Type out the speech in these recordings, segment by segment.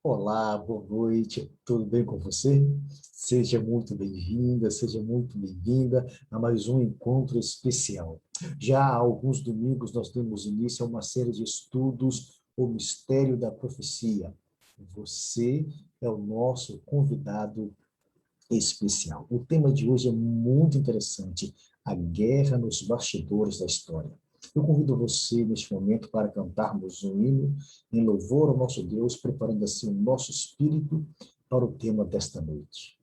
Olá, boa noite, tudo bem com você? Seja muito bem-vinda, seja muito bem-vinda a mais um encontro especial. Já há alguns domingos nós temos início a uma série de estudos, O Mistério da Profecia. Você é o nosso convidado especial. O tema de hoje é muito interessante, a guerra nos bastidores da história. Eu convido você, neste momento, para cantarmos um hino em louvor ao nosso Deus, preparando assim o nosso espírito para o tema desta noite.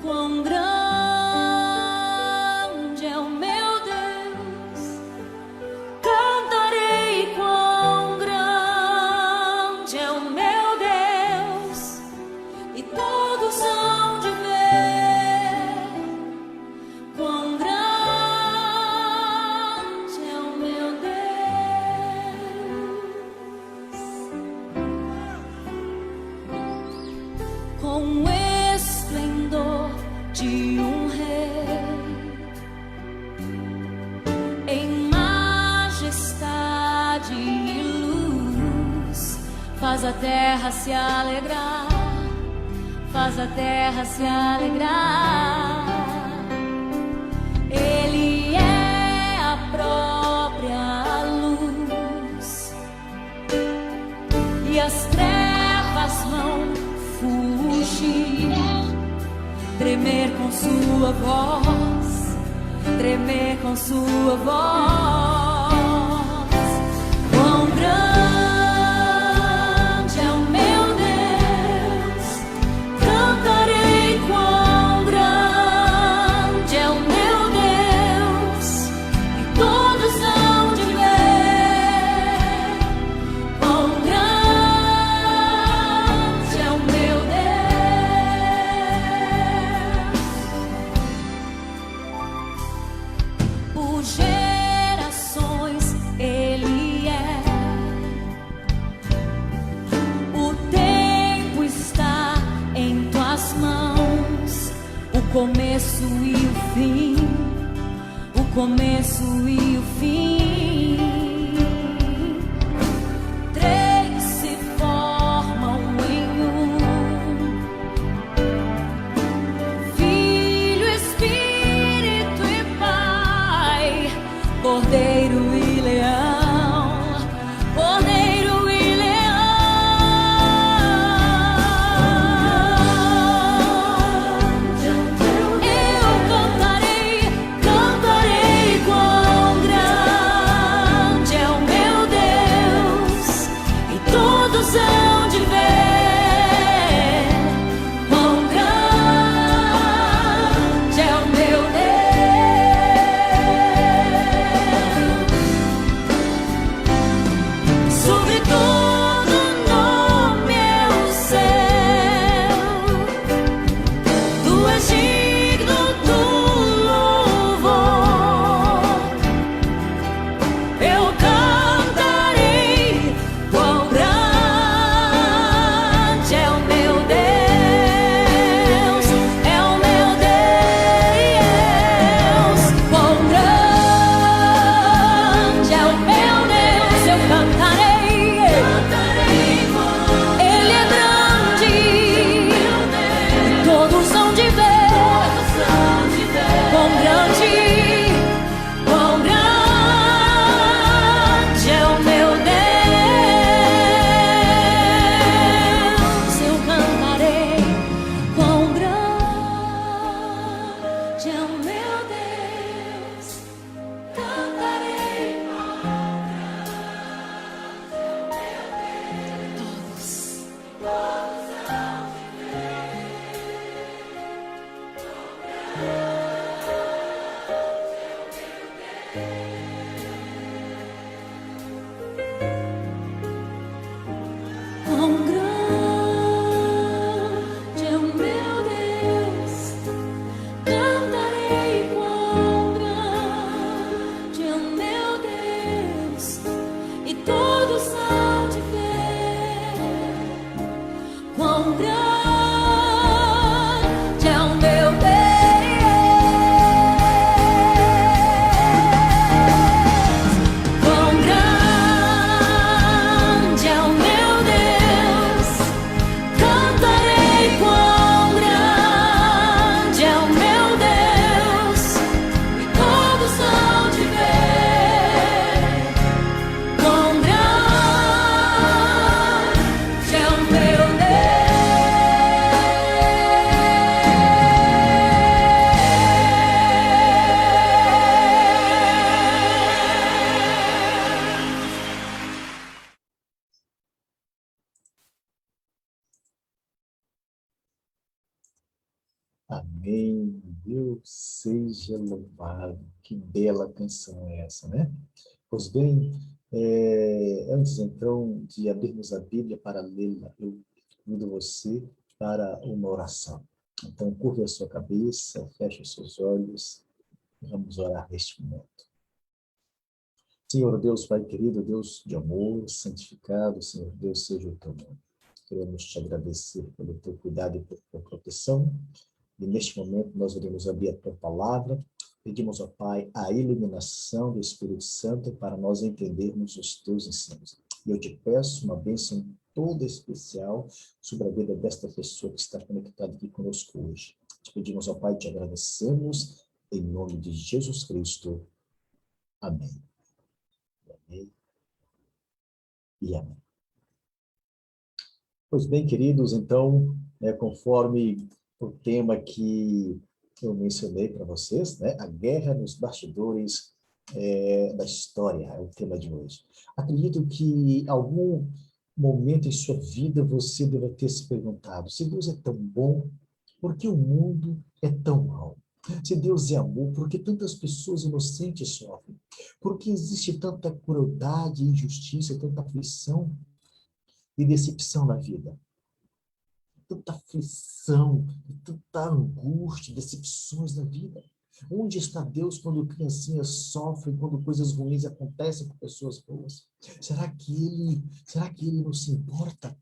Quão grande é o meu Deus, cantarei quão grande é o meu Deus, e todos hão de ver quão grande é o meu Deus. Com esplendor de um rei, em majestade e luz, faz a terra se alegrar, faz a terra se alegrar. Ele é a própria luz, e as trevas vão fugir, tremer com sua voz, tremer com sua voz. Quão grande é o meu Deus, cantarei quão grande é o meu Deus, e todos hão de ver quão grande é o meu Deus. Por gerações Ele é, o tempo está em tuas mãos, o começo e o fim, o começo e o fim. Três se formam em um: Filho, Espírito e Pai, Cordeiro e Leão, Cordeiro e Leão. Eu cantarei, cantarei quão grande Amém. Deus seja louvado. Que bela canção é essa, né? Pois bem, antes então de abrirmos a Bíblia para lê-la, eu convido você para uma oração. Então, curva a sua cabeça, feche os seus olhos e vamos orar neste momento. Senhor Deus, Pai querido, Deus de amor, santificado, Senhor Deus, seja o teu nome. Queremos te agradecer pelo teu cuidado e por tua proteção. E neste momento nós iremos abrir a tua palavra. Pedimos ao Pai a iluminação do Espírito Santo para nós entendermos os teus ensinos. E eu te peço uma bênção toda especial sobre a vida desta pessoa que está conectada aqui conosco hoje. Te pedimos ao Pai, te agradecemos em nome de Jesus Cristo. Amém. Amém. E amém. Pois bem, queridos, então, conforme o tema que eu mencionei para vocês, né? A guerra nos bastidores da história, é o tema de hoje. Acredito que em algum momento em sua vida você deve ter se perguntado, se Deus é tão bom, por que o mundo é tão mau? Se Deus é amor, por que tantas pessoas inocentes sofrem? Por que existe tanta crueldade, injustiça, tanta aflição e decepção na vida? Tanta aflição, tanta angústia, decepções na vida. Onde está Deus quando criancinhas sofrem, quando coisas ruins acontecem com pessoas boas? Será que ele não se importa?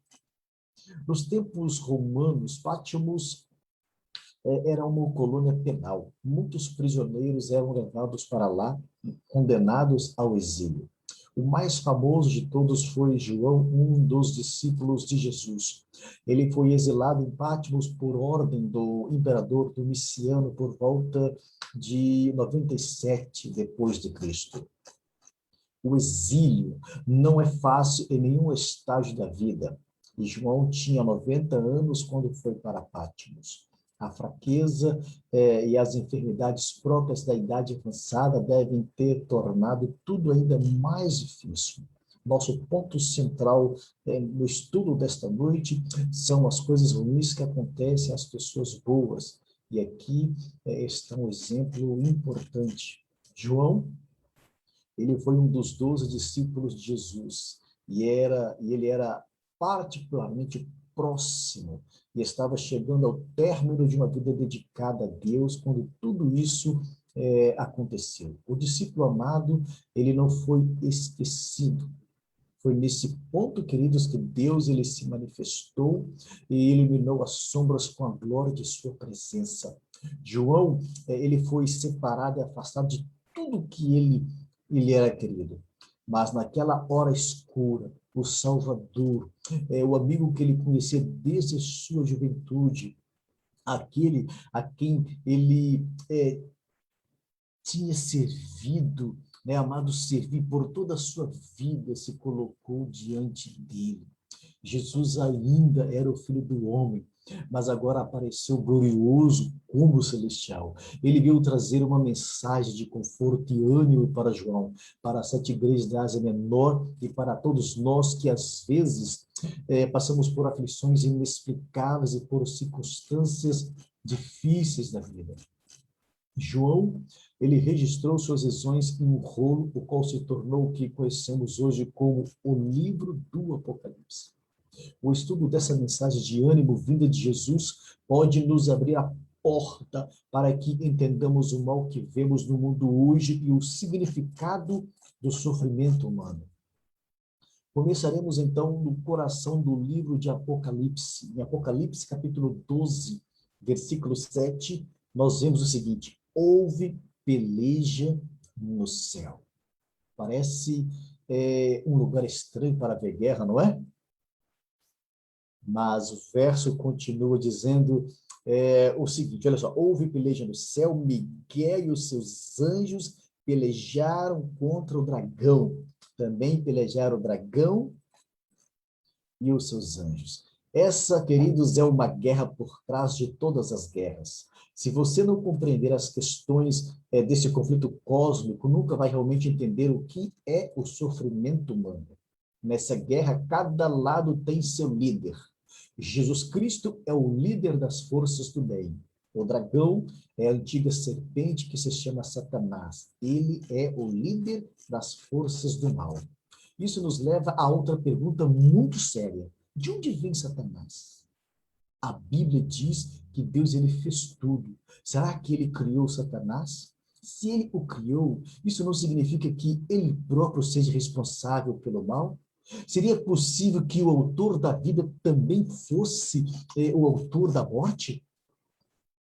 Nos tempos romanos, Patmos era uma colônia penal. Muitos prisioneiros eram levados para lá, condenados ao exílio. O mais famoso de todos foi João, um dos discípulos de Jesus. Ele foi exilado em Patmos por ordem do imperador Domiciano por volta de 97 depois de Cristo. O exílio não é fácil em nenhum estágio da vida. E João tinha 90 anos quando foi para Patmos. A fraqueza e as enfermidades próprias da idade avançada devem ter tornado tudo ainda mais difícil. Nosso ponto central no estudo desta noite são as coisas ruins que acontecem às pessoas boas. E aqui está um exemplo importante. João, ele foi um dos 12 discípulos de Jesus e ele era particularmente próximo e estava chegando ao término de uma vida dedicada a Deus quando tudo isso aconteceu. O discípulo amado, ele não foi esquecido. Foi nesse ponto, queridos, que Deus ele se manifestou e iluminou as sombras com a glória de sua presença. João, ele foi separado e afastado de tudo que ele era querido. Mas naquela hora escura, o Salvador, o amigo que ele conhecia desde a sua juventude, aquele a quem ele tinha servido, amado servir por toda a sua vida, se colocou diante dele. Jesus ainda era o Filho do Homem, mas agora apareceu glorioso como celestial. Ele veio trazer uma mensagem de conforto e ânimo para João, para as 7 igrejas da Ásia Menor e para todos nós que às vezes passamos por aflições inexplicáveis e por circunstâncias difíceis na vida. João, ele registrou suas visões em um rolo, o qual se tornou o que conhecemos hoje como o livro do Apocalipse. O estudo dessa mensagem de ânimo vinda de Jesus pode nos abrir a porta para que entendamos o mal que vemos no mundo hoje e o significado do sofrimento humano. Começaremos, então, no coração do livro de Apocalipse. Em Apocalipse, capítulo 12, versículo 7, nós vemos o seguinte: houve peleja no céu. Parece um lugar estranho para ver guerra, não é? Mas o verso continua dizendo o seguinte, olha só: houve peleja no céu, Miguel e os seus anjos pelejaram contra o dragão. Também pelejaram o dragão e os seus anjos. Essa, queridos, é uma guerra por trás de todas as guerras. Se você não compreender as questões desse conflito cósmico, nunca vai realmente entender o que é o sofrimento humano. Nessa guerra, cada lado tem seu líder. Jesus Cristo é o líder das forças do bem. O dragão é a antiga serpente que se chama Satanás. Ele é o líder das forças do mal. Isso nos leva a outra pergunta muito séria. De onde vem Satanás? A Bíblia diz que Deus ele fez tudo. Será que ele criou Satanás? Se ele o criou, isso não significa que ele próprio seja responsável pelo mal? Seria possível que o autor da vida também fosse o autor da morte?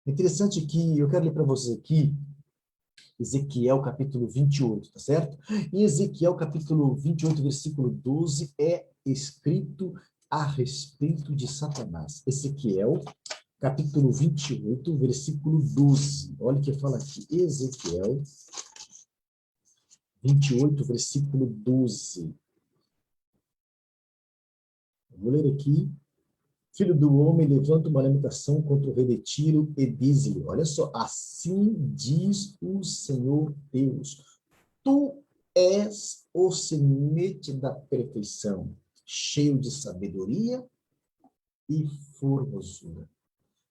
É interessante que eu quero ler para vocês aqui Ezequiel capítulo 28, tá certo? Em Ezequiel capítulo 28, versículo 12, é escrito a respeito de Satanás. Ezequiel capítulo 28, versículo 12. Olha o que fala aqui. Ezequiel 28, versículo 12. Vou ler aqui. Filho do homem, levanta uma lamentação contra o rei de Tiro e diz-lhe, olha só, assim diz o Senhor Deus, tu és o semente da perfeição, cheio de sabedoria e formosura.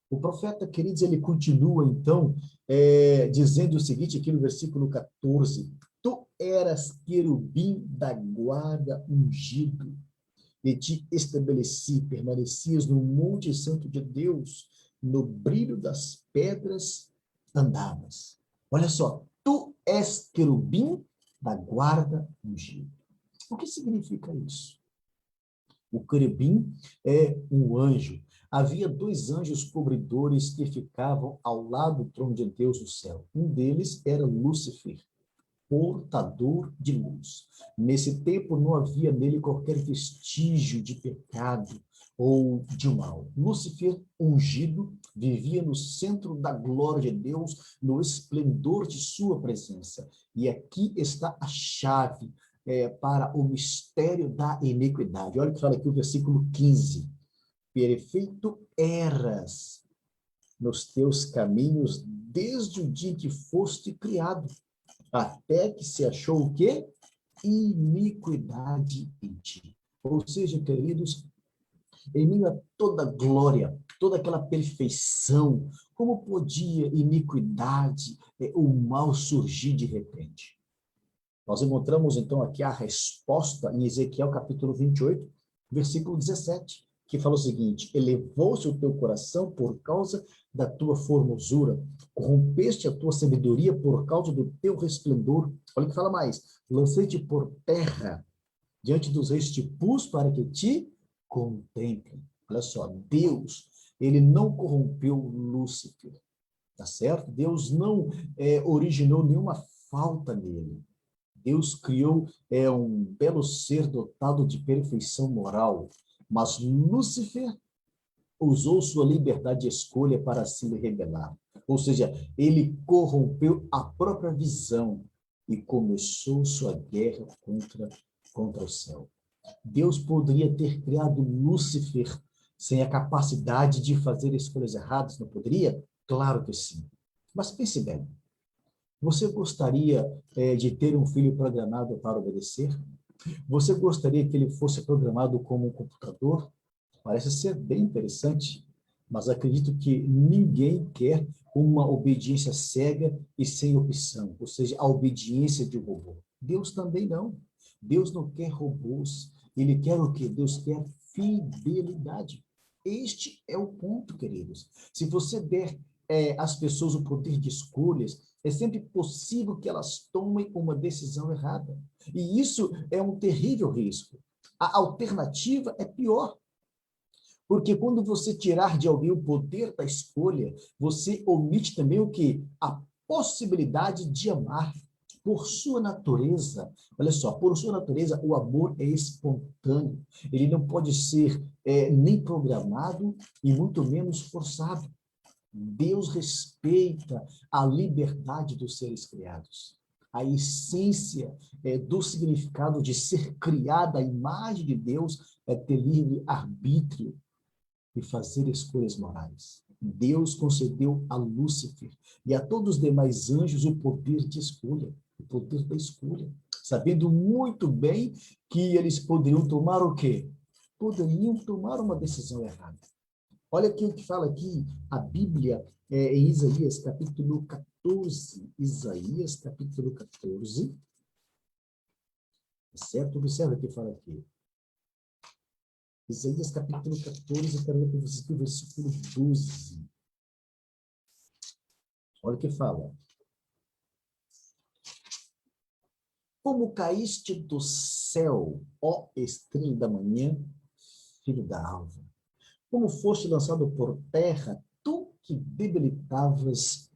O profeta, queridos, ele continua, então, dizendo o seguinte, aqui no versículo 14, tu eras querubim da guarda ungido, e te estabeleci, permanecias no monte santo de Deus, no brilho das pedras andavas. Olha só, tu és querubim da guarda ungido. O que significa isso? O querubim é um anjo. Havia dois anjos cobridores que ficavam ao lado do trono de Deus no céu. Um deles era Lúcifer, portador de luz. Nesse tempo não havia nele qualquer vestígio de pecado ou de mal. Lúcifer, ungido, vivia no centro da glória de Deus, no esplendor de sua presença. E aqui está a chave para o mistério da iniquidade. Olha o que fala aqui o versículo 15. Perfeito eras nos teus caminhos desde o dia que foste criado, até que se achou o quê? Iniquidade em ti. Ou seja, queridos, em meio a toda glória, toda aquela perfeição, como podia iniquidade, o mal surgir de repente? Nós encontramos, então, aqui a resposta em Ezequiel capítulo 28, versículo 17, que fala o seguinte: elevou-se o teu coração por causa da tua formosura, corrompeste a tua sabedoria por causa do teu resplendor. Olha o que fala mais: lancei-te por terra, diante dos reis te pus para que te contemplem. Olha só, Deus, ele não corrompeu Lúcifer, tá certo? Deus não originou nenhuma falta nele. Deus criou um belo ser dotado de perfeição moral, mas Lúcifer usou sua liberdade de escolha para se rebelar. Ou seja, ele corrompeu a própria visão e começou sua guerra contra o céu. Deus poderia ter criado Lúcifer sem a capacidade de fazer escolhas erradas, não poderia? Claro que sim. Mas pense bem, você gostaria de ter um filho programado para obedecer? Você gostaria que ele fosse programado como um computador? Parece ser bem interessante, mas acredito que ninguém quer uma obediência cega e sem opção, ou seja, a obediência de um robô. Deus também não. Deus não quer robôs. Ele quer o quê? Deus quer fidelidade. Este é o ponto, queridos. Se você der às pessoas o poder de escolhas, é sempre possível que elas tomem uma decisão errada. E isso é um terrível risco. A alternativa é pior. Porque quando você tirar de alguém o poder da escolha, você omite também o quê? A possibilidade de amar. Por sua natureza, olha só, por sua natureza, o amor é espontâneo. Ele não pode ser nem programado e muito menos forçado. Deus respeita a liberdade dos seres criados. A essência do significado de ser criada à imagem de Deus é ter livre arbítrio e fazer escolhas morais. Deus concedeu a Lúcifer e a todos os demais anjos o poder de escolha, o poder da escolha, sabendo muito bem que eles poderiam tomar o quê? Poderiam tomar uma decisão errada. Olha aqui o que fala aqui a Bíblia em Isaías, capítulo 14. Isaías, capítulo 14. Certo? Observa o que fala aqui. Isaías, capítulo 14, quero ler para vocês aqui o versículo 12. Olha o que fala. Como caíste do céu, ó estrela da manhã, filho da alva. Como foste lançado por terra, tu que debilitavas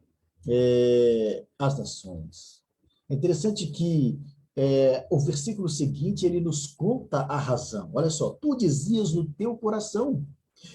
as nações. É interessante que o versículo seguinte, ele nos conta a razão. Olha só, tu dizias no teu coração,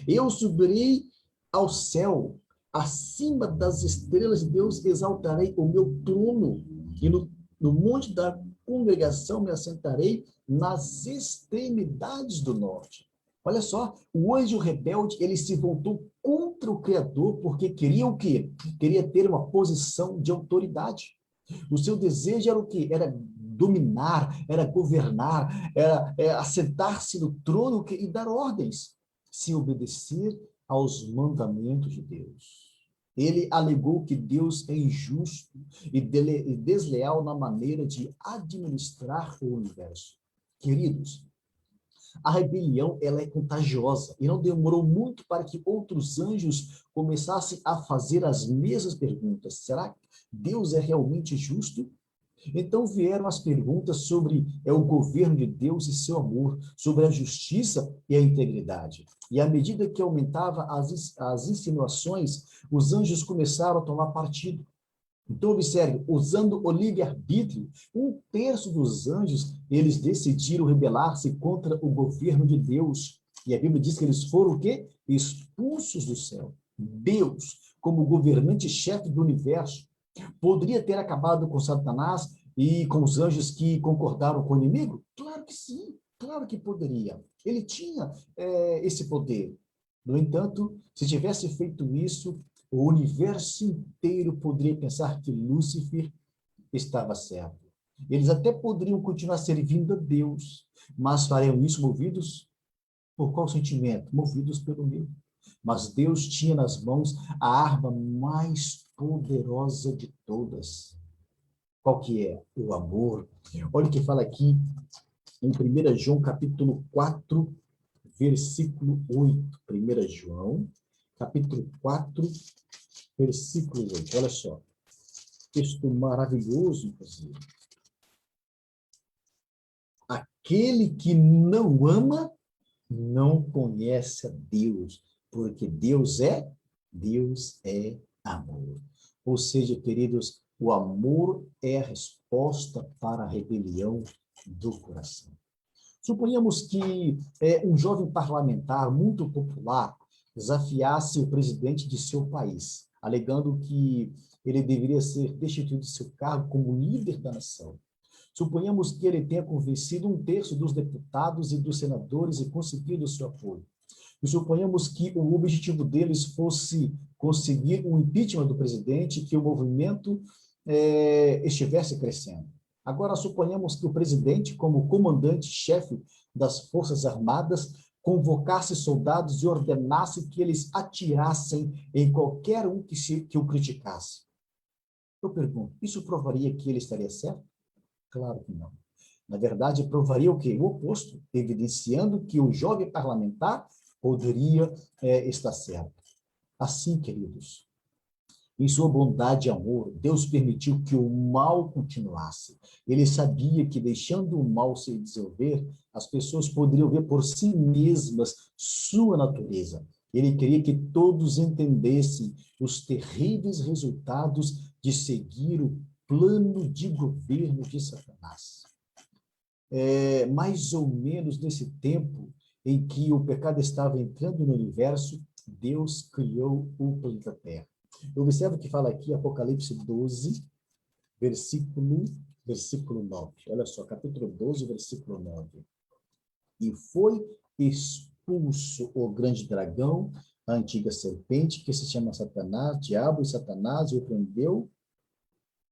eu subirei ao céu, acima das estrelas de Deus exaltarei o meu trono, e no monte da congregação me assentarei nas extremidades do norte. Olha só, o anjo rebelde, ele se voltou contra o Criador porque queria o quê? Queria ter uma posição de autoridade. O seu desejo era o quê? Era dominar, era governar, era assentar-se no trono e dar ordens, sem obedecer aos mandamentos de Deus. Ele alegou que Deus é injusto e desleal na maneira de administrar o universo. Queridos, a rebelião, ela é contagiosa e não demorou muito para que outros anjos começassem a fazer as mesmas perguntas. Será que Deus é realmente justo? Então vieram as perguntas sobre o governo de Deus e seu amor, sobre a justiça e a integridade. E à medida que aumentava as insinuações, os anjos começaram a tomar partido. Então, observe, usando o livre-arbítrio, 1/3 dos anjos, eles decidiram rebelar-se contra o governo de Deus. E a Bíblia diz que eles foram o quê? Expulsos do céu. Deus, como governante-chefe do universo, poderia ter acabado com Satanás e com os anjos que concordaram com o inimigo? Claro que sim, claro que poderia. Ele tinha esse poder. No entanto, se tivesse feito isso, o universo inteiro poderia pensar que Lúcifer estava certo. Eles até poderiam continuar servindo a Deus, mas fariam isso movidos por qual sentimento? Movidos pelo medo. Mas Deus tinha nas mãos a arma mais poderosa de todas. Qual que é? O amor. Olha o que fala aqui em 1 João, capítulo 4, versículo 8. 1 João, capítulo 4, versículo 8. Olha só. Texto maravilhoso, inclusive. Aquele que não ama, não conhece a Deus, porque Deus é amor. Ou seja, queridos, o amor é a resposta para a rebelião do coração. Suponhamos que um jovem parlamentar muito popular desafiasse o presidente de seu país, alegando que ele deveria ser destituído de seu cargo como líder da nação. Suponhamos que ele tenha convencido 1/3 dos deputados e dos senadores e conseguido o seu apoio. E suponhamos que o objetivo deles fosse conseguir um impeachment do presidente, que o movimento estivesse crescendo. Agora, suponhamos que o presidente, como comandante-chefe das Forças Armadas, convocasse soldados e ordenasse que eles atirassem em qualquer um que o criticasse. Eu pergunto, isso provaria que ele estaria certo? Claro que não. Na verdade, provaria o quê? O oposto, evidenciando que o jovem parlamentar poderia estar certo. Assim, queridos, Em sua bondade e amor, Deus permitiu que o mal continuasse. Ele sabia que, deixando o mal se desenvolver, as pessoas poderiam ver por si mesmas sua natureza. Ele queria que todos entendessem os terríveis resultados de seguir o plano de governo de Satanás. Mais ou menos nesse tempo em que o pecado estava entrando no universo, Deus criou o planeta Terra. Observe que fala aqui, Apocalipse 12, versículo 9. Olha só, capítulo 12, versículo 9. E foi expulso o grande dragão, a antiga serpente, que se chama Satanás, diabo e Satanás, e o prendeu,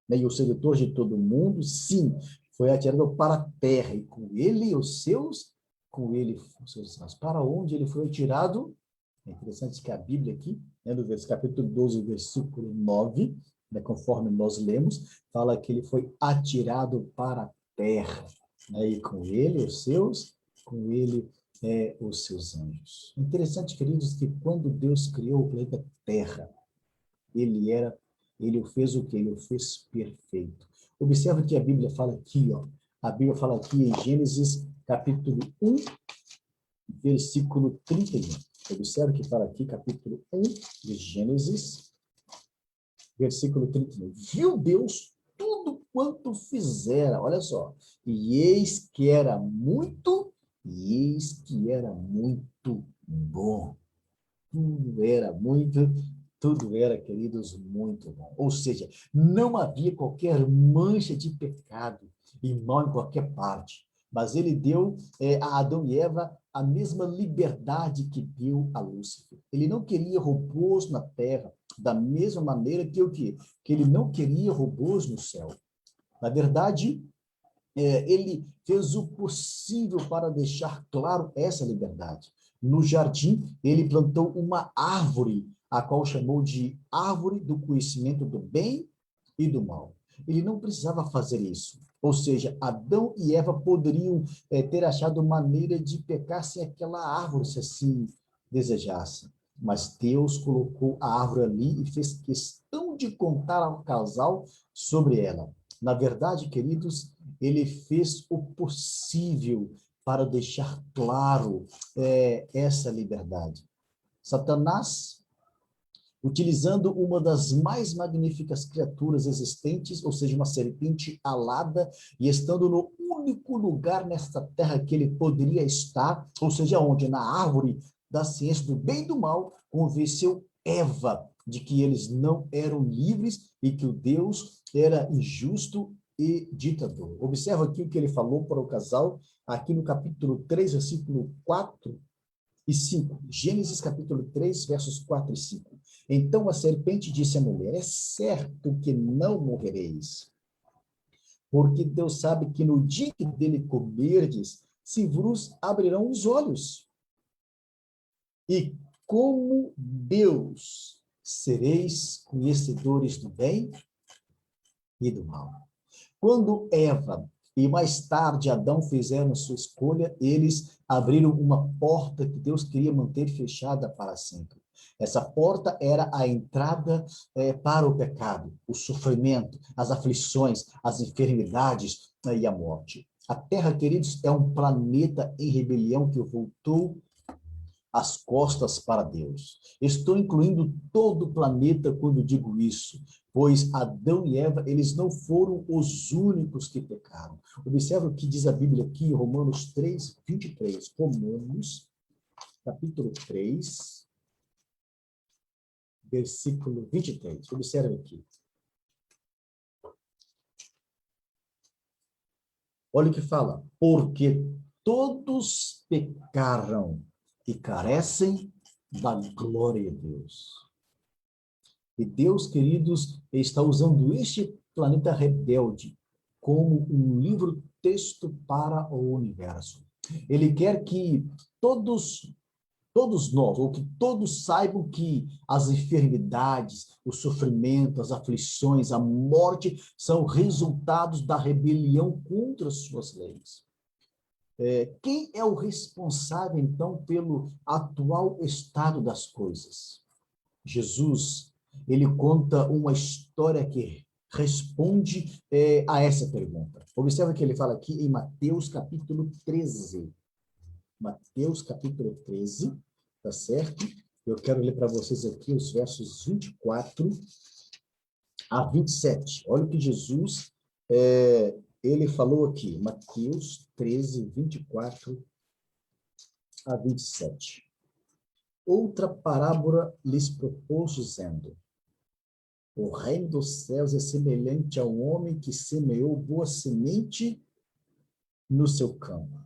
né, e o sedutor de todo mundo, sim, foi atirado para a terra, e com ele os seus anjos. Para onde ele foi atirado? É interessante que a Bíblia aqui, né, no capítulo 12, versículo 9, né, conforme nós lemos, fala que ele foi atirado para a terra, né, e com ele os seus anjos. Interessante, queridos, que quando Deus criou o planeta Terra, ele o fez o quê? Ele o fez perfeito. Observe que a Bíblia fala aqui, ó. A Bíblia fala aqui em Gênesis, capítulo 1, versículo 31. Observe que fala aqui, capítulo 1 de Gênesis, versículo 31. Viu Deus tudo quanto fizera, olha só, e eis que era muito bom. Tudo era, queridos, muito bom. Ou seja, não havia qualquer mancha de pecado e mal em qualquer parte. Mas ele deu a Adão e Eva a mesma liberdade que deu a Lúcifer. Ele não queria robôs na terra, da mesma maneira que o quê? Que ele não queria robôs no céu. Na verdade, ele fez o possível para deixar claro essa liberdade. No jardim, ele plantou uma árvore, a qual chamou de árvore do conhecimento do bem e do mal. Ele não precisava fazer isso. Ou seja, Adão e Eva poderiam ter achado maneira de pecar sem aquela árvore, se assim desejassem. Mas Deus colocou a árvore ali e fez questão de contar ao casal sobre ela. Na verdade, queridos, ele fez o possível para deixar claro essa liberdade. Satanás, utilizando uma das mais magníficas criaturas existentes, ou seja, uma serpente alada, e estando no único lugar nesta terra que ele poderia estar, ou seja, onde? Na árvore da ciência do bem e do mal, convenceu Eva de que eles não eram livres e que o Deus era injusto e ditador. Observa aqui o que ele falou para o casal, aqui no capítulo 3, versículo 4 e 5. Gênesis capítulo 3, versos 4 e 5. Então a serpente disse à mulher: é certo que não morrereis, porque Deus sabe que no dia que dele comerdes, se vos abrirão os olhos. E como Deus sereis conhecedores do bem e do mal. Quando Eva e mais tarde Adão fizeram sua escolha, eles abriram uma porta que Deus queria manter fechada para sempre. Essa porta era a entrada para o pecado, o sofrimento, as aflições, as enfermidades e a morte. A Terra, queridos, é um planeta em rebelião que voltou as costas para Deus. Estou incluindo todo o planeta quando digo isso, pois Adão e Eva, eles não foram os únicos que pecaram. Observe o que diz a Bíblia aqui em Romanos 3, 23. Romanos, capítulo 3, versículo 23. Observe aqui. Olha o que fala. Porque todos pecaram e carecem da glória de Deus. E Deus, queridos, está usando este planeta rebelde como um livro-texto para o universo. Ele quer que todos nós, ou que todos saibam que as enfermidades, o sofrimento, as aflições, a morte são resultados da rebelião contra as suas leis. Quem é o responsável, então, pelo atual estado das coisas? Jesus, ele conta uma história que responde a essa pergunta. Observe que ele fala aqui em Mateus capítulo 13. Mateus capítulo 13, tá certo? Eu quero ler para vocês aqui os versos 24 a 27. Olha o que Jesus, ele falou aqui, Mateus 13, 24 a 27. Outra parábola lhes propôs, dizendo: o reino dos céus é semelhante a um homem que semeou boa semente no seu campo.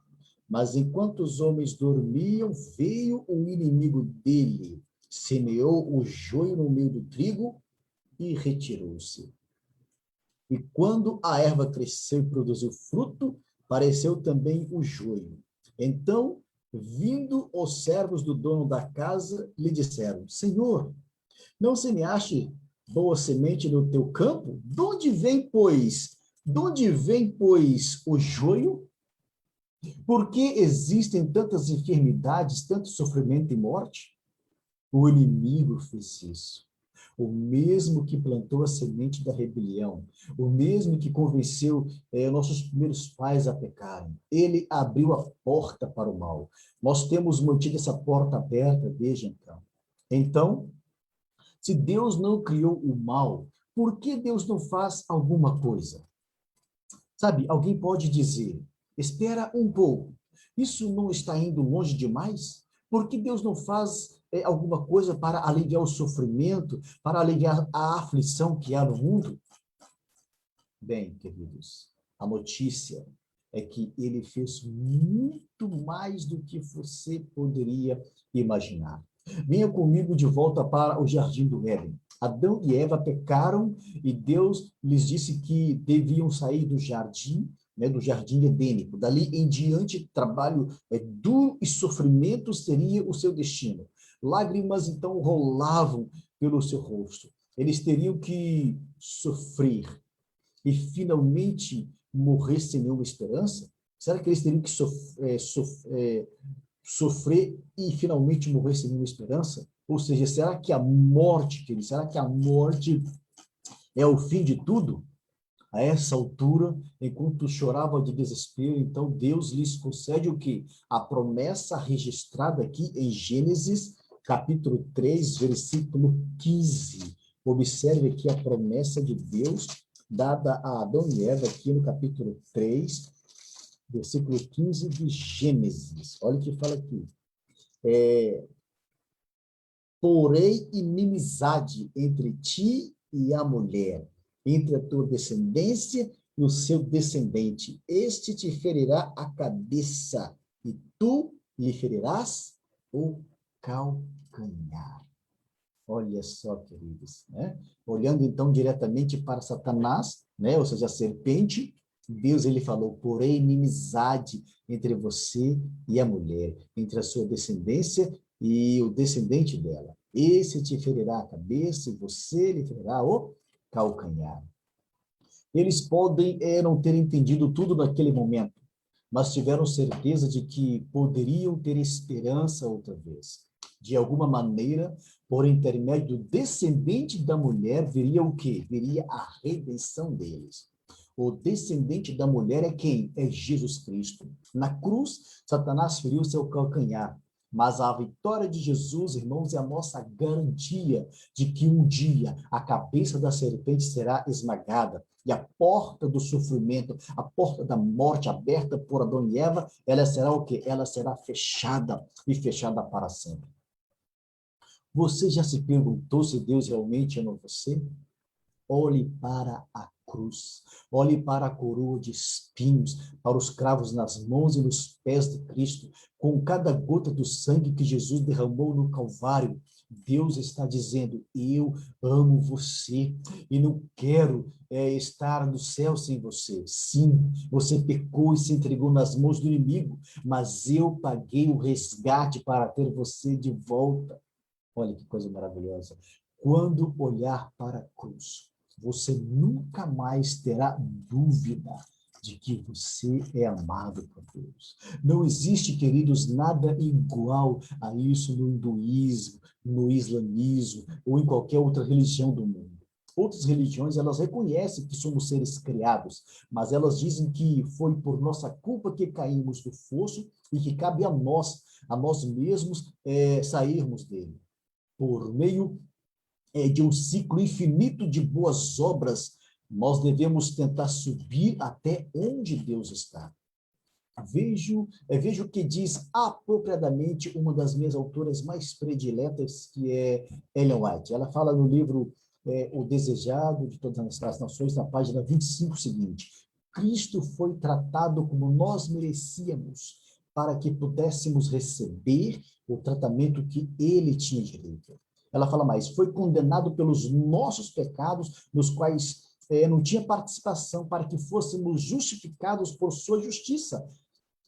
Mas enquanto os homens dormiam, veio o inimigo dele, semeou o joio no meio do trigo e retirou-se. E quando a erva cresceu e produziu fruto, apareceu também o joio. Então, vindo os servos do dono da casa, lhe disseram: Senhor, não semeaste boa semente no teu campo? De onde vem, pois, o joio? Por que existem tantas enfermidades, tanto sofrimento e morte? O inimigo fez isso. O mesmo que plantou a semente da rebelião, o mesmo que convenceu nossos primeiros pais a pecarem, ele abriu a porta para o mal. Nós temos mantido essa porta aberta desde então. Então, se Deus não criou o mal, por que Deus não faz alguma coisa? Sabe, alguém pode dizer: espera um pouco, isso não está indo longe demais? Por que Deus não faz alguma coisa para aliviar o sofrimento, para aliviar a aflição que há no mundo? Bem, queridos, a notícia é que ele fez muito mais do que você poderia imaginar. Venha comigo de volta para o Jardim do Éden. Adão e Eva pecaram e Deus lhes disse que deviam sair do jardim, do jardim edênico. Dali em diante, trabalho duro e sofrimento seria o seu destino. Lágrimas, então, rolavam pelo seu rosto. Eles teriam que sofrer e finalmente morrer sem nenhuma esperança? Será que eles teriam que sofrer e finalmente morrer sem nenhuma esperança? Ou seja, será que a morte é o fim de tudo? A essa altura, enquanto chorava de desespero, então Deus lhes concede o quê? A promessa registrada aqui em Gênesis, capítulo 3, versículo 15. Observe aqui a promessa de Deus dada a Adão e Eva aqui no capítulo 3, versículo 15 de Gênesis. Olha o que fala aqui. Porém, inimizade entre ti e a mulher, entre a tua descendência e o seu descendente. Este te ferirá a cabeça, e tu lhe ferirás o calcanhar. Olha só, queridos, né? Olhando então diretamente para Satanás, né? Ou seja, a serpente, Deus ele falou: porém, inimizade entre você e a mulher, entre a sua descendência e o descendente dela. Esse te ferirá a cabeça e você lhe ferirá o calcanhar. Eles podem não ter entendido tudo naquele momento, mas tiveram certeza de que poderiam ter esperança outra vez. De alguma maneira, por intermédio do descendente da mulher, viria o quê? Viria a redenção deles. O descendente da mulher é quem? É Jesus Cristo. Na cruz, Satanás feriu seu calcanhar. Mas a vitória de Jesus, irmãos, é a nossa garantia de que um dia a cabeça da serpente será esmagada e a porta do sofrimento, a porta da morte aberta por Adão e Eva, ela será o quê? Ela será fechada e fechada para sempre. Você já se perguntou se Deus realmente ama você? Olhe para a cruz, olhe para a coroa de espinhos, para os cravos nas mãos e nos pés de Cristo, com cada gota do sangue que Jesus derramou no Calvário. Deus está dizendo: eu amo você e não quero estar no céu sem você. Sim, você pecou e se entregou nas mãos do inimigo, mas eu paguei o resgate para ter você de volta. Olha que coisa maravilhosa. Quando olhar para a cruz, você nunca mais terá dúvida de que você é amado por Deus. Não existe, queridos, nada igual a isso no hinduísmo, no islamismo ou em qualquer outra religião do mundo. Outras religiões, elas reconhecem que somos seres criados, mas elas dizem que foi por nossa culpa que caímos do fosso e que cabe a nós mesmos, sairmos dele. Por meio de um ciclo infinito de boas obras, nós devemos tentar subir até onde Deus está. Vejo o que diz apropriadamente uma das minhas autoras mais prediletas, que é Ellen White. Ela fala no livro O Desejado de Todas as Nações, na página 25, o seguinte: Cristo foi tratado como nós merecíamos, para que pudéssemos receber o tratamento que ele tinha direito. Ela fala mais: foi condenado pelos nossos pecados, nos quais não tinha participação, para que fôssemos justificados por sua justiça,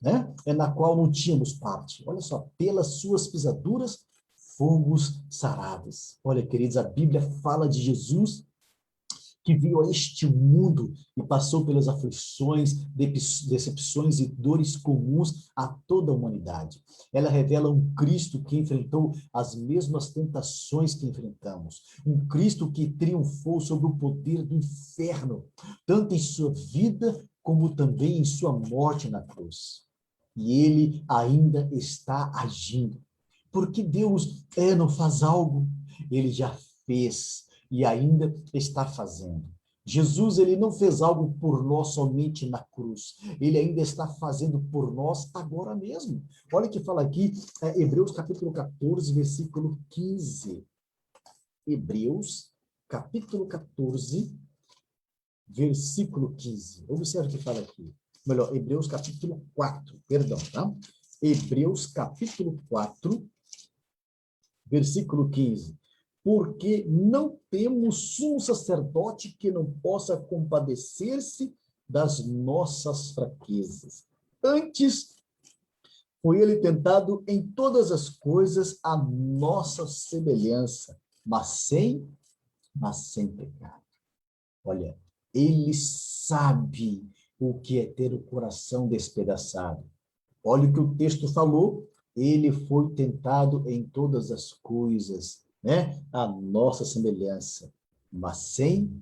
né? Na qual não tínhamos parte. Olha só, pelas suas pisaduras fomos sarados. Olha, queridos, a Bíblia fala de Jesus que veio a este mundo e passou pelas aflições, decepções e dores comuns a toda a humanidade. Ela revela um Cristo que enfrentou as mesmas tentações que enfrentamos. Um Cristo que triunfou sobre o poder do inferno, tanto em sua vida como também em sua morte na cruz. E ele ainda está agindo. Porque Deus não faz algo, ele já fez e ainda está fazendo. Jesus, ele não fez algo por nós somente na cruz, ele ainda está fazendo por nós agora mesmo. Olha o que fala aqui, Hebreus capítulo 14, versículo 15. Hebreus capítulo 14, versículo 15. Observe o que fala aqui. Melhor, Hebreus capítulo 4, perdão, tá? Hebreus capítulo 4, versículo 15. Porque não temos um sacerdote que não possa compadecer-se das nossas fraquezas. Antes, foi ele tentado em todas as coisas à nossa semelhança, mas sem pecado. Olha, ele sabe o que é ter o coração despedaçado. Olha o que o texto falou, ele foi tentado em todas as coisas, né? A nossa semelhança, mas sem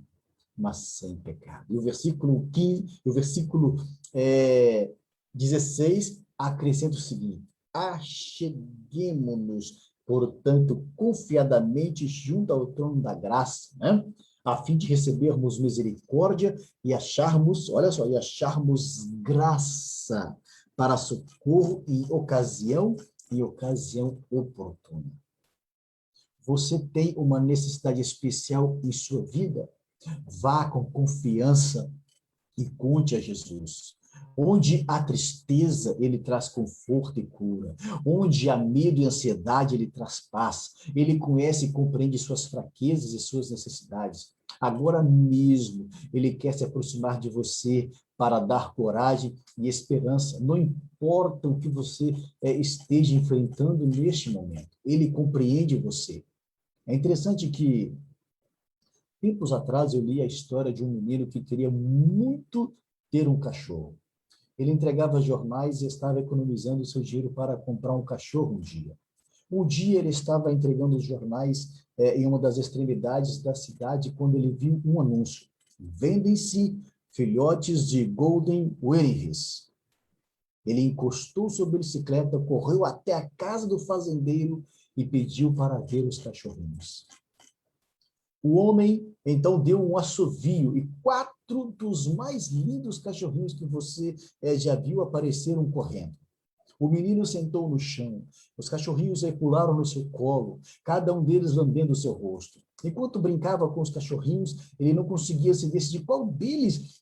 pecado. E o versículo 15, o versículo 16 acrescenta o seguinte: acheguemo-nos, portanto, confiadamente junto ao trono da graça, né? A fim de recebermos misericórdia e acharmos, olha só, e acharmos graça para socorro em ocasião oportuna. Você tem uma necessidade especial em sua vida? Vá com confiança e conte a Jesus. Onde há tristeza, ele traz conforto e cura. Onde há medo e ansiedade, ele traz paz. Ele conhece e compreende suas fraquezas e suas necessidades. Agora mesmo, ele quer se aproximar de você para dar coragem e esperança. Não importa o que você esteja enfrentando neste momento. Ele compreende você. É interessante que, tempos atrás, eu li a história de um menino que queria muito ter um cachorro. Ele entregava jornais e estava economizando seu dinheiro para comprar um cachorro um dia. Um dia ele estava entregando os jornais em uma das extremidades da cidade quando ele viu um anúncio. Vendem-se filhotes de Golden Retrievers. Ele encostou sobre a bicicleta, correu até a casa do fazendeiro e pediu para ver os cachorrinhos. O homem, então, deu um assovio e 4 dos mais lindos cachorrinhos que você já viu apareceram correndo. O menino sentou no chão, os cachorrinhos pularam no seu colo, cada um deles lambendo o seu rosto. Enquanto brincava com os cachorrinhos, ele não conseguia se decidir qual deles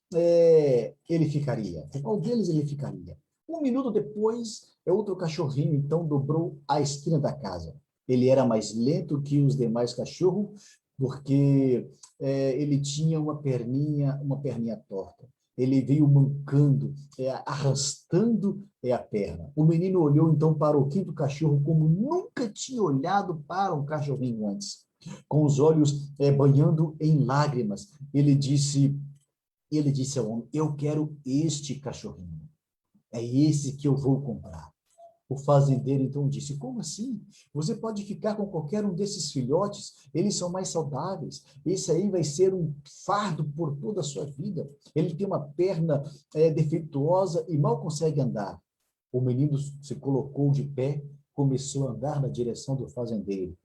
ele ficaria. Com qual deles ele ficaria? Um minuto depois, outro cachorrinho, então, dobrou a esquina da casa. Ele era mais lento que os demais cachorros, porque ele tinha uma perninha torta. Ele veio mancando, arrastando a perna. O menino olhou, então, para o 5º cachorro como nunca tinha olhado para um cachorrinho antes. Com os olhos banhando em lágrimas, ele disse: Ele disse ao homem, eu quero este cachorrinho. É esse que eu vou comprar. O fazendeiro então disse, como assim? Você pode ficar com qualquer um desses filhotes, eles são mais saudáveis. Esse aí vai ser um fardo por toda a sua vida. Ele tem uma perna defeituosa e mal consegue andar. O menino se colocou de pé, começou a andar na direção do fazendeiro.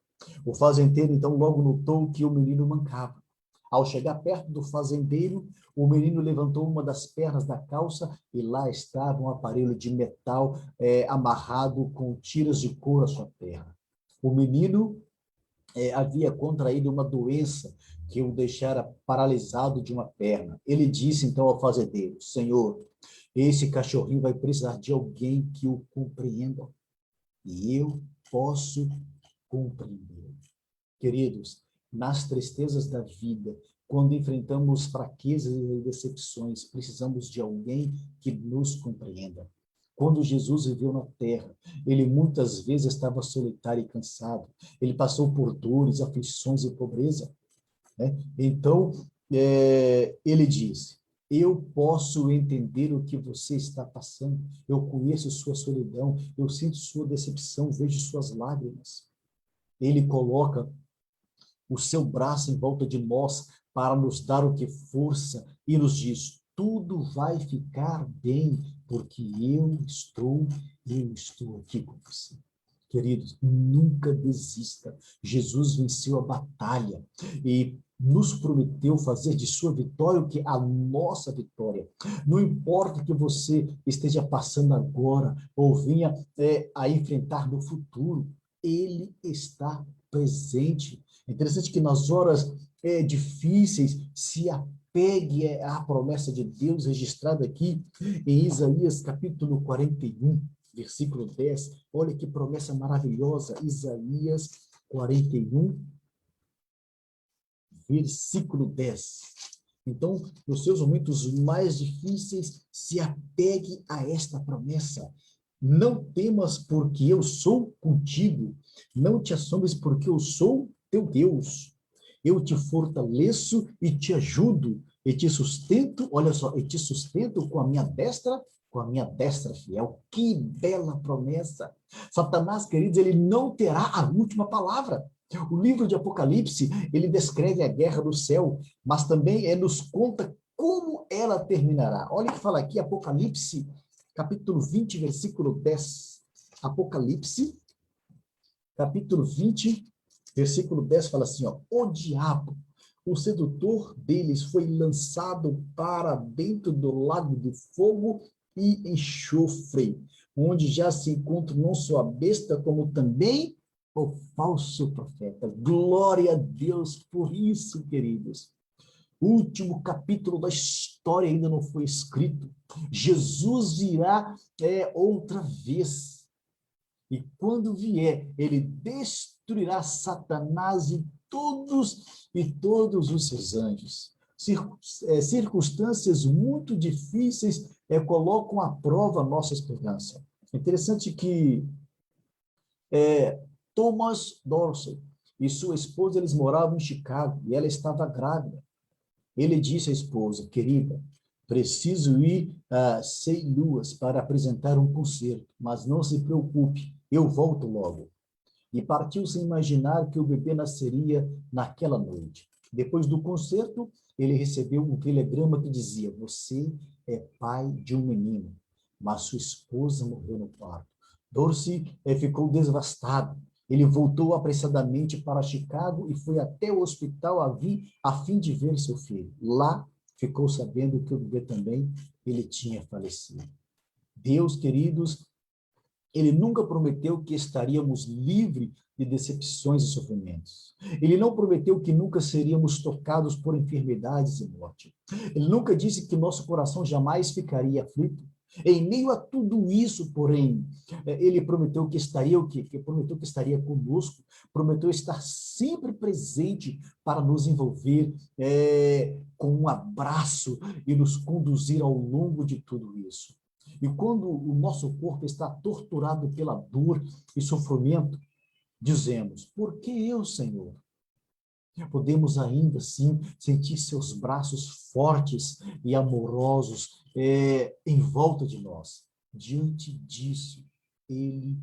O fazendeiro então logo notou que o menino mancava. Ao chegar perto do fazendeiro, o menino levantou uma das pernas da calça e lá estava um aparelho de metal amarrado com tiras de couro à sua perna. O menino havia contraído uma doença que o deixara paralisado de uma perna. Ele disse então ao fazendeiro, Senhor, esse cachorrinho vai precisar de alguém que o compreenda. E eu posso compreender. Queridos, nas tristezas da vida, quando enfrentamos fraquezas e decepções, precisamos de alguém que nos compreenda. Quando Jesus viveu na terra, ele muitas vezes estava solitário e cansado. Ele passou por dores, aflições e pobreza, né? Então, ele disse, eu posso entender o que você está passando. Eu conheço sua solidão, eu sinto sua decepção, vejo suas lágrimas. Ele coloca o seu braço em volta de nós para nos dar o que força e nos diz, tudo vai ficar bem, porque eu estou aqui com você. Queridos, nunca desista. Jesus venceu a batalha e nos prometeu fazer de sua vitória o que a nossa vitória. Não importa o que você esteja passando agora ou venha a enfrentar no futuro, ele está presente. É interessante que nas horas difíceis se apegue à promessa de Deus registrada aqui em Isaías capítulo 41, versículo 10. Olha que promessa maravilhosa, Isaías 41, versículo 10. Então, nos seus momentos mais difíceis, se apegue a esta promessa. Não temas, porque eu sou contigo. Não te assombres, porque eu sou teu Deus. Eu te fortaleço e te ajudo, e te sustento, olha só, e te sustento com a minha destra fiel. Que bela promessa! Satanás, queridos, ele não terá a última palavra. O livro de Apocalipse, ele descreve a guerra do céu, mas também nos conta como ela terminará. Olha o que fala aqui, Apocalipse, capítulo 20, versículo 10. Apocalipse, capítulo 20, versículo 10, fala assim, ó, o diabo, o sedutor deles, foi lançado para dentro do lago de fogo e enxofre, onde já se encontra não só a besta, como também o falso profeta. Glória a Deus por isso, queridos. O último capítulo da história ainda não foi escrito. Jesus virá outra vez. E quando vier, ele destruirá Satanás e todos os seus anjos. Circunstâncias muito difíceis colocam à prova a nossa esperança. É interessante que Thomas Dorsey e sua esposa, eles moravam em Chicago e ela estava grávida. Ele disse à esposa, querida, preciso ir a St. Louis para apresentar um concerto, mas não se preocupe, eu volto logo. E partiu sem imaginar que o bebê nasceria naquela noite. Depois do concerto, ele recebeu um telegrama que dizia, você é pai de um menino, mas sua esposa morreu no parto. Dorsey ficou devastado. Ele voltou apressadamente para Chicago e foi até o hospital a fim de ver seu filho. Lá, ficou sabendo que o bebê também ele tinha falecido. Deus, queridos, ele nunca prometeu que estaríamos livres de decepções e sofrimentos. Ele não prometeu que nunca seríamos tocados por enfermidades e morte. Ele nunca disse que nosso coração jamais ficaria aflito. Em meio a tudo isso, porém, ele prometeu que prometeu que estaria conosco, prometeu estar sempre presente para nos envolver com um abraço e nos conduzir ao longo de tudo isso. E quando o nosso corpo está torturado pela dor e sofrimento, dizemos, por que eu, Senhor? Podemos ainda, sim, sentir seus braços fortes e amorosos em volta de nós. Diante disso, ele,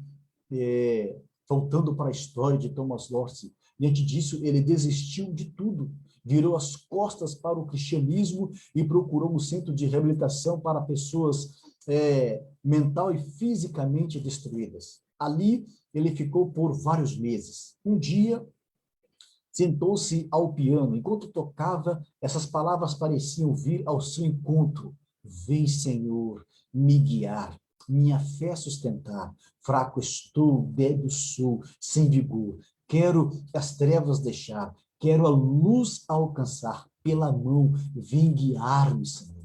voltando para a história de Thomas Lawrence, diante disso, ele desistiu de tudo, virou as costas para o cristianismo e procurou um centro de reabilitação para pessoas mental e fisicamente destruídas. Ali, ele ficou por vários meses. Um dia, sentou-se ao piano. Enquanto tocava, essas palavras pareciam vir ao seu encontro. Vem, Senhor, me guiar, minha fé sustentar. Fraco estou, débil sou, sem vigor. Quero as trevas deixar, quero a luz alcançar. Pela mão, vem guiar-me, Senhor.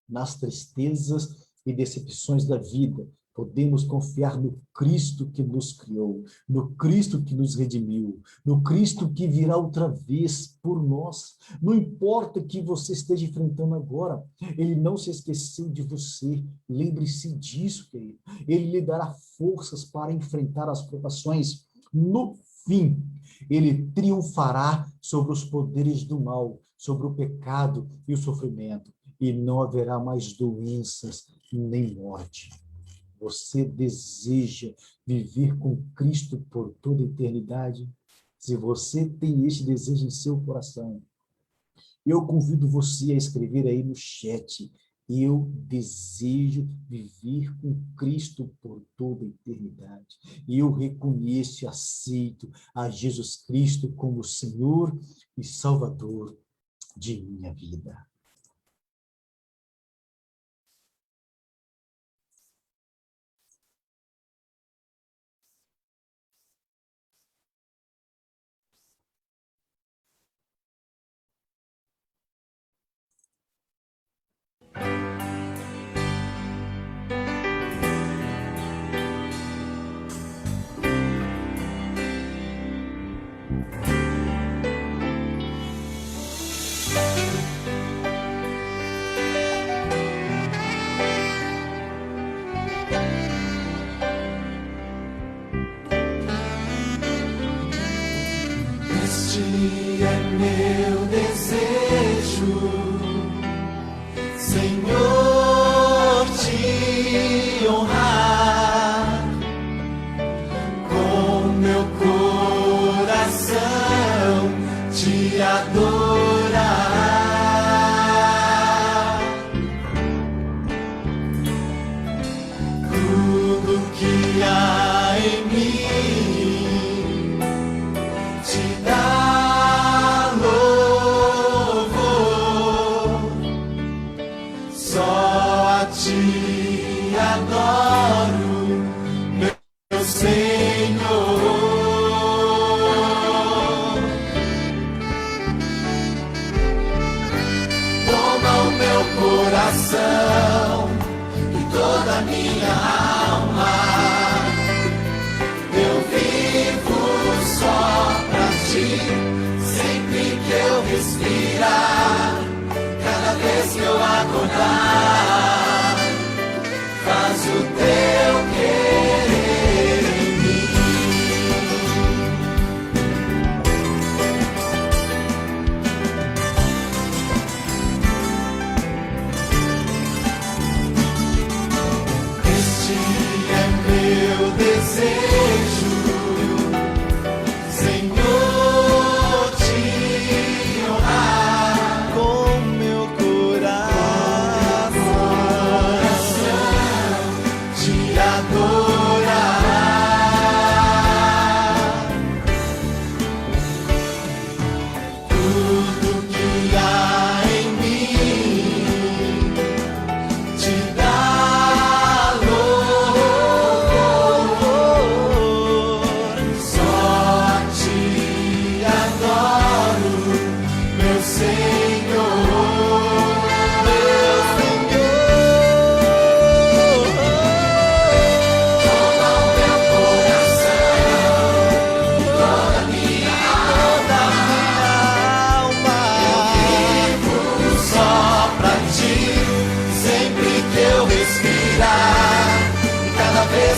Nas tristezas e decepções da vida, podemos confiar no Cristo que nos criou, no Cristo que nos redimiu, no Cristo que virá outra vez por nós. Não importa o que você esteja enfrentando agora, Ele não se esqueceu de você. Lembre-se disso, querido. Ele lhe dará forças para enfrentar as provações. No fim, Ele triunfará sobre os poderes do mal, sobre o pecado e o sofrimento, e não haverá mais doenças nem morte. Você deseja viver com Cristo por toda a eternidade? Se você tem este desejo em seu coração, eu convido você a escrever aí no chat: eu desejo viver com Cristo por toda a eternidade. E eu reconheço e aceito a Jesus Cristo como Senhor e Salvador de minha vida. Este é meu desejo, Senhor, te honrar com meu coração, te adorar. Tudo que há em mim e toda a minha alma, eu vivo só pra ti. Sempre que eu respirar, cada vez que eu acordar, faz o teu querer em mim. Meu desejo, Senhor, te honrar com meu coração, te adorar. Tudo que há em mim te dá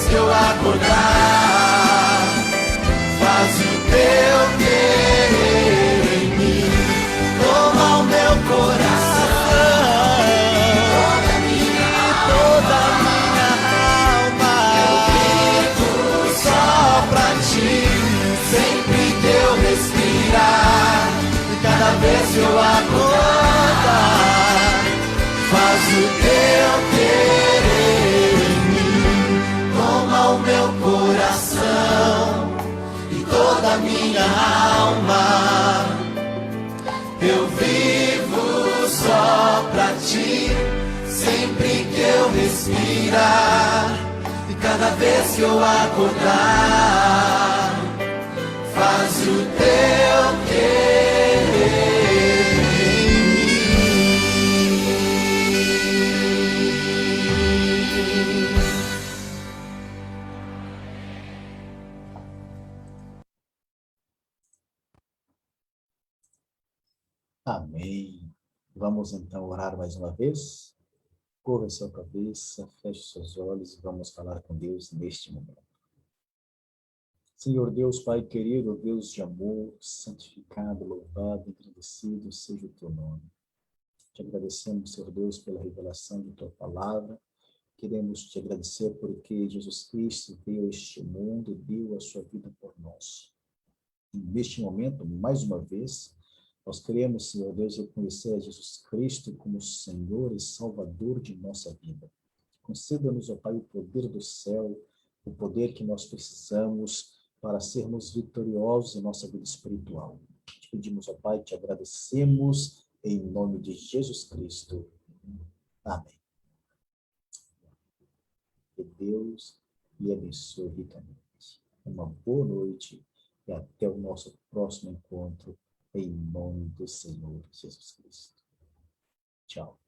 que eu acordar, faz o teu querer. vez que eu acordar, faz o teu querer em mim. Toma o meu coração e toda a minha alma. Eu vivo só pra ti, sempre que eu respirar. E cada vez que eu acordar, faz o teu querer em mim. Amém. Vamos então orar mais uma vez? Curva sua cabeça, feche seus olhos e vamos falar com Deus neste momento. Senhor Deus, Pai querido, Deus de amor, santificado, louvado, engrandecido seja o teu nome. Te agradecemos, Senhor Deus, pela revelação de tua palavra. Queremos te agradecer porque Jesus Cristo veio a este mundo e deu a sua vida por nós. E neste momento, mais uma vez, nós queremos, Senhor Deus, reconhecer a Jesus Cristo como Senhor e Salvador de nossa vida. Conceda-nos, ó Pai, o poder do céu, o poder que nós precisamos para sermos vitoriosos em nossa vida espiritual. Te pedimos, ó Pai, te agradecemos em nome de Jesus Cristo. Amém. Que Deus lhe abençoe ricamente. Uma boa noite e até o nosso próximo encontro, em nome do Senhor Jesus Cristo. Tchau.